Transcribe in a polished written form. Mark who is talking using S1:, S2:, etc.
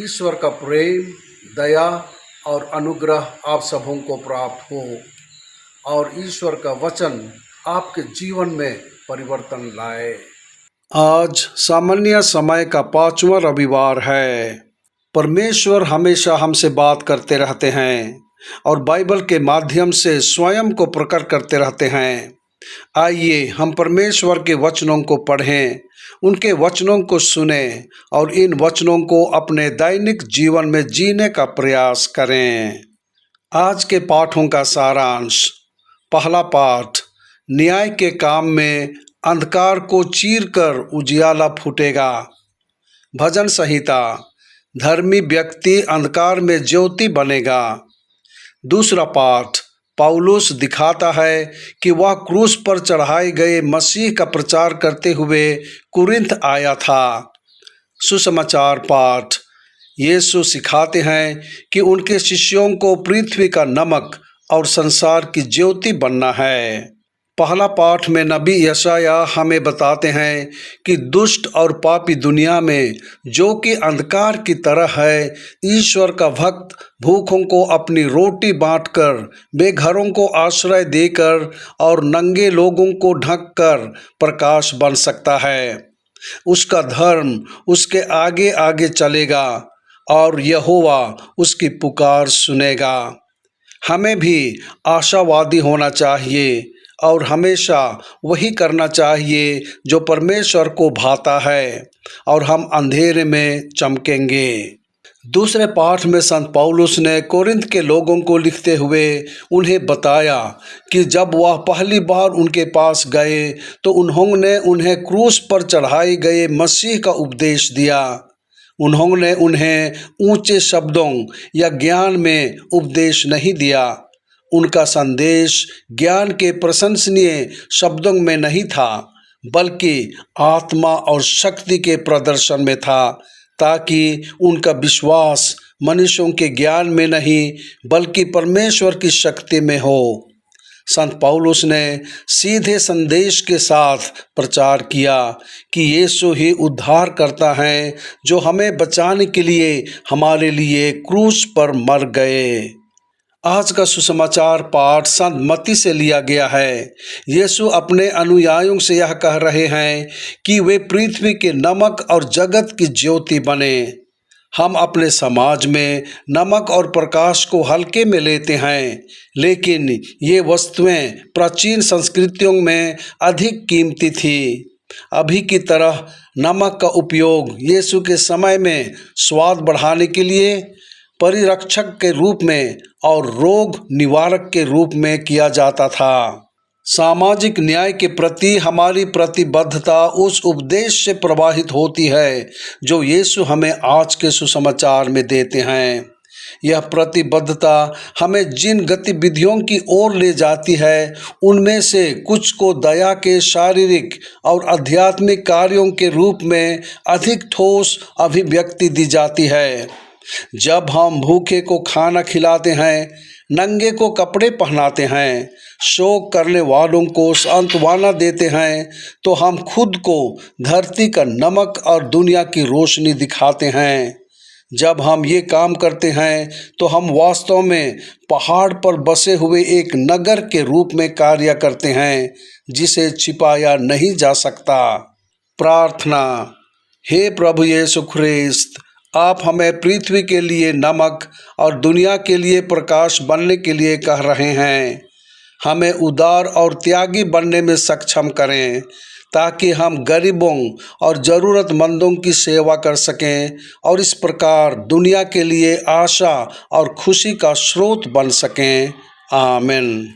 S1: ईश्वर का प्रेम, दया और अनुग्रह आप सबों को प्राप्त हो और ईश्वर का वचन आपके जीवन में परिवर्तन लाए। आज सामान्य समय का 5वां रविवार है। परमेश्वर हमेशा हमसे बात करते रहते हैं और बाइबल के माध्यम से स्वयं को प्रकट करते रहते हैं। आइए हम परमेश्वर के वचनों को पढ़ें, उनके वचनों को सुने और इन वचनों को अपने दैनिक जीवन में जीने का प्रयास करें। आज के पाठों का सारांश। पहला पाठ, न्याय के काम में अंधकार को चीरकर उजियाला फूटेगा। भजन संहिता, धर्मी व्यक्ति अंधकार में ज्योति बनेगा। दूसरा पाठ, पौलुस दिखाता है कि वह क्रूस पर चढ़ाए गए मसीह का प्रचार करते हुए कुरिन्थ आया था। सुसमाचार पाठ, यीशु सिखाते हैं कि उनके शिष्यों को पृथ्वी का नमक और संसार की ज्योति बनना है। पहला पाठ में नबी यशाया हमें बताते हैं कि दुष्ट और पापी दुनिया में, जो कि अंधकार की तरह है, ईश्वर का भक्त भूखों को अपनी रोटी बांटकर, बेघरों को आश्रय देकर और नंगे लोगों को ढककर प्रकाश बन सकता है। उसका धर्म उसके आगे आगे चलेगा और यहोवा उसकी पुकार सुनेगा। हमें भी आशावादी होना चाहिए और हमेशा वही करना चाहिए जो परमेश्वर को भाता है, और हम अंधेरे में चमकेंगे। दूसरे पाठ में संत पौलुस ने कोरिन्थ के लोगों को लिखते हुए उन्हें बताया कि जब वह पहली बार उनके पास गए तो उन्होंने उन्हें क्रूस पर चढ़ाए गए मसीह का उपदेश दिया। उन्होंने उन्हें ऊंचे शब्दों या ज्ञान में उपदेश नहीं दिया। उनका संदेश ज्ञान के प्रशंसनीय शब्दों में नहीं था, बल्कि आत्मा और शक्ति के प्रदर्शन में था, ताकि उनका विश्वास मनुष्यों के ज्ञान में नहीं बल्कि परमेश्वर की शक्ति में हो। संत पौलुस ने सीधे संदेश के साथ प्रचार किया कि यीशु ही उद्धार करता है, जो हमें बचाने के लिए हमारे लिए क्रूस पर मर गए। आज का सुसमाचार पाठ संत मत्ती से लिया गया है। यीशु अपने अनुयायियों से यह कह रहे हैं कि वे पृथ्वी के नमक और जगत की ज्योति बने। हम अपने समाज में नमक और प्रकाश को हल्के में लेते हैं, लेकिन ये वस्तुएं प्राचीन संस्कृतियों में अधिक कीमती थी। अभी की तरह नमक का उपयोग यीशु के समय में स्वाद बढ़ाने के लिए, परिरक्षक के रूप में और रोग निवारक के रूप में किया जाता था। सामाजिक न्याय के प्रति हमारी प्रतिबद्धता उस उपदेश से प्रवाहित होती है जो यीशु हमें आज के सुसमाचार में देते हैं। यह प्रतिबद्धता हमें जिन गतिविधियों की ओर ले जाती है, उनमें से कुछ को दया के शारीरिक और आध्यात्मिक कार्यों के रूप में अधिक ठोस अभिव्यक्ति दी जाती है। जब हम भूखे को खाना खिलाते हैं, नंगे को कपड़े पहनाते हैं, शोक करने वालों को सांत्वना देते हैं, तो हम खुद को धरती का नमक और दुनिया की रोशनी दिखाते हैं। जब हम ये काम करते हैं तो हम वास्तव में पहाड़ पर बसे हुए एक नगर के रूप में कार्य करते हैं, जिसे छिपाया नहीं जा सकता। प्रार्थना। हे प्रभु यीशु ख्रिस्त, आप हमें पृथ्वी के लिए नमक और दुनिया के लिए प्रकाश बनने के लिए कह रहे हैं। हमें उदार और त्यागी बनने में सक्षम करें, ताकि हम गरीबों और ज़रूरतमंदों की सेवा कर सकें और इस प्रकार दुनिया के लिए आशा और खुशी का स्रोत बन सकें। आमीन।